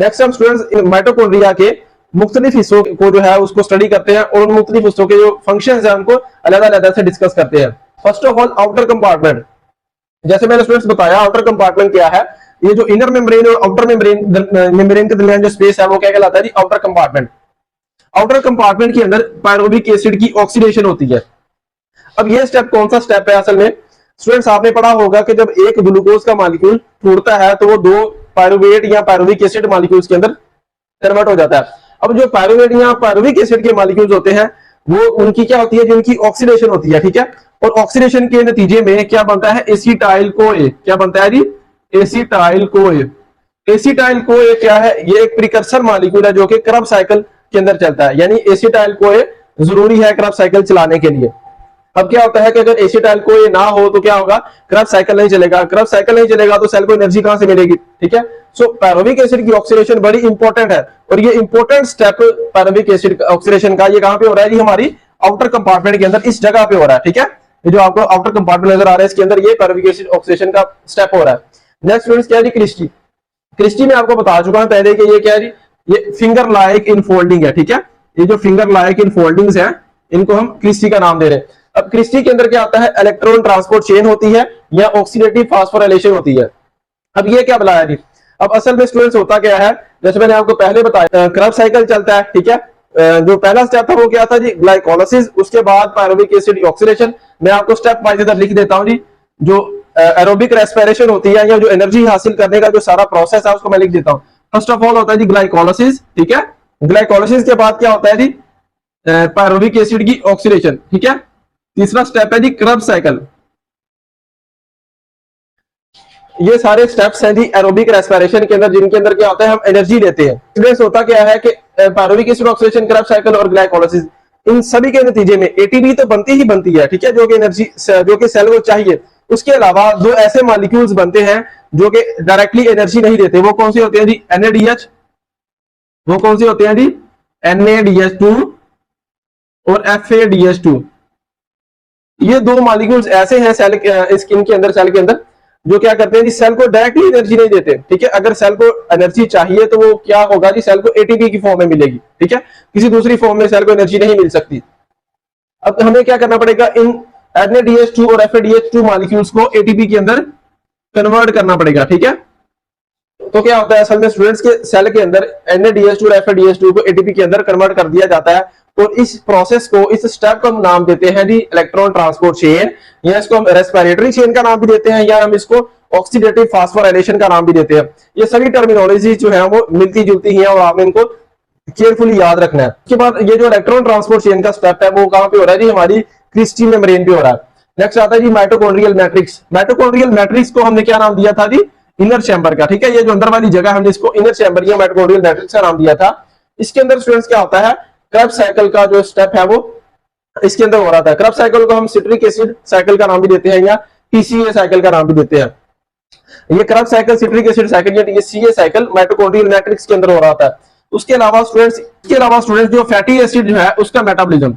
Next हम students mitochondria के मुख्तलिफ हिस्सों को जो है उसको स्टडी करते हैं और उन मुख्तलिफ हिस्सों के जो फंक्शंस हैं उनको अलग-अलग से डिस्कस करते हैं। First of all outer compartment, जैसे मैंने स्टूडेंट्स बताया आउटर कंपार्टमेंट क्या है, ये जो इनर मेम्ब्रेन और आउटर मेम्ब्रेन के दरमियान जो स्पेस है वो क्या कहलाता है जी, आउटर कंपार्टमेंट। आउटर कंपार्टमेंट के अंदर पायरुविक एसिड की ऑक्सीडेशन होती है। अब ये स्टेप कौन सा स्टेप है असल में स्टूडेंट्स, आपने पढ़ा होगा कि जब एक ग्लूकोज का मॉलिक्यूल टूटता है तो वो दो पायरुवेट या पायरुविक एसिड मॉलिक्यूल्स के अंदर कन्वर्ट हो जाता है। अब जो पायरुवेट या पायरुविक एसिड के मॉलिक्यूल्स होते हैं वो उनकी क्या होती है, जिनकी ऑक्सीडेशन होती है, ठीक है। और ऑक्सीडेशन के नतीजे में क्या बनता है, एसिटाइल कोए। क्या बनता है जी, एसिटाइल कोए। एसिटाइल कोए क्या है, ये एक प्रिकर्सर मॉलिक्यूल है जो कि क्रब साइकिल के अंदर चलता है, यानी एसिटाइल कोए जरूरी है क्रब साइकिल चलाने के लिए। अब क्या होता है कि अगर एसिटाइल कोए ना हो तो क्या होगा, क्रब साइकिल नहीं चलेगा। क्रब साइकिल नहीं चलेगा तो सेल को एनर्जी कहां से मिलेगी, ठीक है। सो पायरुविक एसिड की ऑक्सीडेशन बड़ी इंपॉर्टेंट है और ये important step pyruvic acid oxidation का ये कहां पे हो रहा है जी, हमारी आउटर कंपार्टमेंट के अंदर इस जगह पे हो रहा है, ठीक है। ये जो आपको आउटर कंपार्टमेंट नजर आ रहा है इसके अंदर ये पायरुविक एसिड ऑक्सीडेशन का स्टेप हो रहा है। नेक्स्ट स्टूडेंट्स क्या है जी, क्रिस्टी। क्रिस्टी में आपको बता चुका हूं पहले कि ये क्या है जी, ये फिंगर लाइक इनफोल्डिंग है, ठीक है। ये जो फिंगर लाइक इनफोल्डिंग्स हैं इनको हम क्रिस्टी का नाम दे रहे हैं। अब क्रिस्टी के अंदर क्या आता है, इलेक्ट्रॉन ट्रांसपोर्ट चेन होती है या ऑक्सीडेटिव फास्फोराइलेशन होती है। अब ये क्या बुलाया जी, अब असल में स्टूडेंट्स होता क्या है, जैसे मैंने आपको पहले बताया क्रब साइकिल चलता है, ठीक है। जो पहला स्टेप था वो क्या था जी, ग्लाइकोलाइसिस, उसके बाद पायरुविक एसिड ऑक्सीडेशन। मैं आपको स्टेप वाइज इधर लिख देता हूं जी। जो एरोबिक रेस्पिरेशन होती है या जो एनर्जी हासिल करने का जो सारा प्रोसेस है उसको मैं लिख देता हूं। फर्स्ट ऑफ ऑल होता है जी ग्लाइकोलाइसिस, ठीक है। ग्लाइकोलाइसिस के बाद क्या होता है जी, पायरुविक एसिड की ऑक्सीडेशन, ठीक है। तीसरा स्टेप है जी क्रब साइकिल। ये सारे स्टेप्स हैं जी एरोबिक रेस्पिरेशन के अंदर, जिनके अंदर क्या होता है, हम एनर्जी लेते हैं। स्टूडेंट्स होता क्या है कि पायरुविक एसिड ऑक्सीडेशन, क्रब साइकिल और ग्लाइकोलाइसिस, इन सभी के नतीजे में एटीपी तो बनती ही बनती है, ठीक है, जो कि एनर्जी जो कि सेल को चाहिए। उसके अलावा दो ऐसे मॉलिक्यूल्स बनते हैं जो कि डायरेक्टली एनर्जी नहीं देते। वो कौन से होते हैं जी, NADH। वो कौन से होते हैं जी, NADH2 और FADH2। ये दो मॉलिक्यूल्स ऐसे हैं सेल स्किन के अंदर, सेल के अंदर, जो क्या करते हैं जी, सेल को डायरेक्टली एनर्जी नहीं देते, ठीक है। अगर सेल को एनर्जी चाहिए तो वो क्या होगा जी, सेल को एटीपी की फॉर्म में मिलेगी, ठीक है। किसी दूसरी फॉर्म में सेल को एनर्जी नहीं मिल सकती। अब हमें क्या करना पड़ेगा, इन NADH2 और FADH2 मॉलिक्यूल्स को एटीपी के अंदर कन्वर्ट करना पड़ेगा, ठीक है। तो क्या होता है असल में स्टूडेंट्स के सेल के अंदर NADH2 और FADH2 को एटीपी के अंदर कन्वर्ट कर दिया जाता है और इस प्रोसेस को, इस स्टेप को हम नाम देते हैं जी इलेक्ट्रॉन ट्रांसपोर्ट चेन, या इसको हम रेस्पिरेटरी चेन का नाम भी देते हैं, या हम इसको ऑक्सीडेटिव फास्फोराइलेशन का नाम भी देते हैं। ये सभी टर्मिनोलॉजी जो है वो मिलती जुलती हैं और आपने इनको केयरफुली याद रखना है। उसके बाद ये जो इलेक्ट्रॉन ट्रांसपोर्ट चेन का स्टेप है वो कहां पे हो रहा है जी, हमारी क्रिस्टी मेम्ब्रेन पे हो रहा है। नेक्स्ट आता है जी माइटोकॉन्ड्रियल मैट्रिक्स। माइटोकॉन्ड्रियल मैट्रिक्स को हमने क्या नाम दिया था जी, इनर चैम्बर का, ठीक है। ये जो अंदर वाली जगह हमने इसको इनर चैम्बर या माइटोकॉन्ड्रियल मैट्रिक्स का नाम दिया था। इसके अंदर स्टूडेंट्स क्या होता है, क्रब साइकिल का जो स्टेप है वो इसके अंदर हो रहा था। क्रब साइकिल को हम सिट्रिक एसिड साइकिल का नाम भी देते हैं या TCA साइकिल का नाम भी देते हैं। ये क्रब साइकिल, सिट्रिक एसिड साइकिल या TCA साइकिल माइटोकॉन्ड्रियल मैट्रिक्स के अंदर हो रहा था। उसके अलावा स्टूडेंट्स जो फैटी एसिड जो है उसका मेटाबॉलिज्म,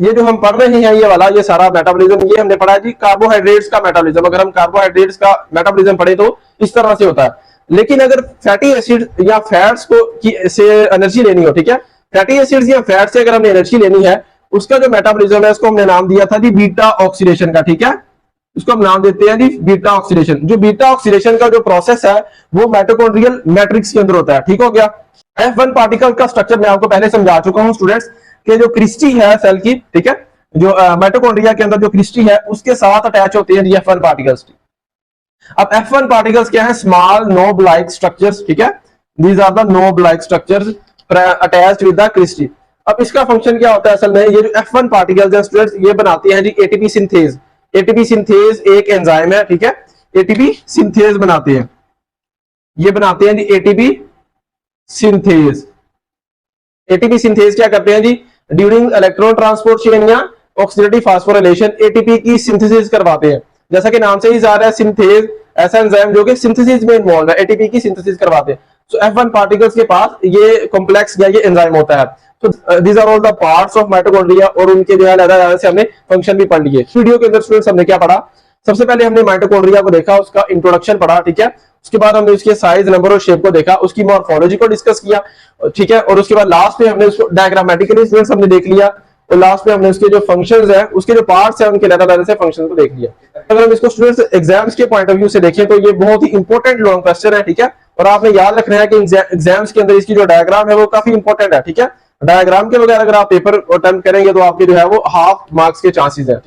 ये जो हम पढ़ रहे हैं ये वाला, ये सारा मेटाबॉलिज्म ये हमने पढ़ा है जी कार्बोहाइड्रेट्स का मेटाबॉलिज्म। अगर हम कार्बोहाइड्रेट्स का मेटाबॉलिज्म पढ़े तो इस तरह से होता है। लेकिन अगर फैटी एसिड या फैट्स को से एनर्जी लेनी हो, ठीक है, फैटी एसिड्स या फैट से अगर हमने एनर्जी लेनी है, उसका जो मेटाबॉलिज्म है उसको हमने नाम दिया था जी बीटा ऑक्सीडेशन का, ठीक है। इसको हम नाम देते हैं जी बीटा ऑक्सीडेशन। जो बीटा ऑक्सीडेशन का जो प्रोसेस है वो माइटोकॉन्ड्रियल मैट्रिक्स के अंदर होता है, ठीक हो गया। F1 पार्टिकल का स्ट्रक्चर मैं आपको पहले समझा चुका हूं स्टूडेंट्स, कि जो क्रिस्टी है सेल की, ठीक है, जो माइटोकॉन्ड्रिया के अंदर जो क्रिस्टी है उसके साथ अटैच होते हैं F1 पार्टिकल्स। अब F1 पार्टिकल्स क्या है, स्मॉल नोब लाइक स्ट्रक्चर्स, ठीक है। These are the knob like structures attached with the cristae. अब इसका फंक्शन क्या होता है असल में, ये जो F1 पार्टिकल्स हैं स्टूडेंट्स ये बनाते हैं जी एटीपी सिंथेज। एटीपी सिंथेज एक एंजाइम है, ठीक है, एटीपी सिंथेज बनाते हैं, ये बनाते हैं जी एटीपी सिंथेज। एटीपी सिंथेज क्या करते हैं जी, ड्यूरिंग इलेक्ट्रॉन ट्रांसपोर्ट चेन या ऑक्सीडेटिव फास्फोराइलेशन एटीपी की सिंथेसिस करवाते हैं। जैसा कि नाम से ही जा रहा है सिंथेज, ऐसा एंजाइम जो कि सिंथेसिस में इन्वॉल्व है, एटीपी की सिंथेसिस करवाते हैं। सो F1 पार्टिकल्स के पास ये कॉम्प्लेक्स या ये एंजाइम होता है। तो these are all the parts of mitochondria और उनके जो है अलग से हमने फंक्शन भी पढ़ लिए। वीडियो के अंदर स्टूडेंट्स हमने क्या पढ़ा, सबसे पहले हमने माइटोकॉन्ड्रिया को देखा, उसका इंट्रोडक्शन पढ़ा, ठीक है। उसके बाद हमने उसके साइज, नंबर और शेप को देखा, उसकी मॉर्फोलॉजी को डिस्कस किया, ठीक है। और उसके बाद लास्ट में हमने उसको डायग्रामेटिकली हमने देख लिया, और लास्ट में हमने उसके जो फंक्शंस हैं, उसके जो पार्ट्स हैं, उनके लेटर से फंक्शन को देख लिया। अगर हम इसको स्टूडेंट्स एग्जाम्स के पॉइंट ऑफ व्यू से देखें तो ये बहुत ही इंपॉर्टेंट लॉन्ग क्वेश्चन है, ठीक है। और आपने याद रखना है कि एग्जाम्स के अंदर इसकी जो डायग्राम है वो काफी इंपॉर्टेंट है, ठीक है। डायग्राम के बगैर अगर आप पेपर अटेम्प्ट करेंगे तो आपके जो है वो हाफ मार्क्स के चांसेस है।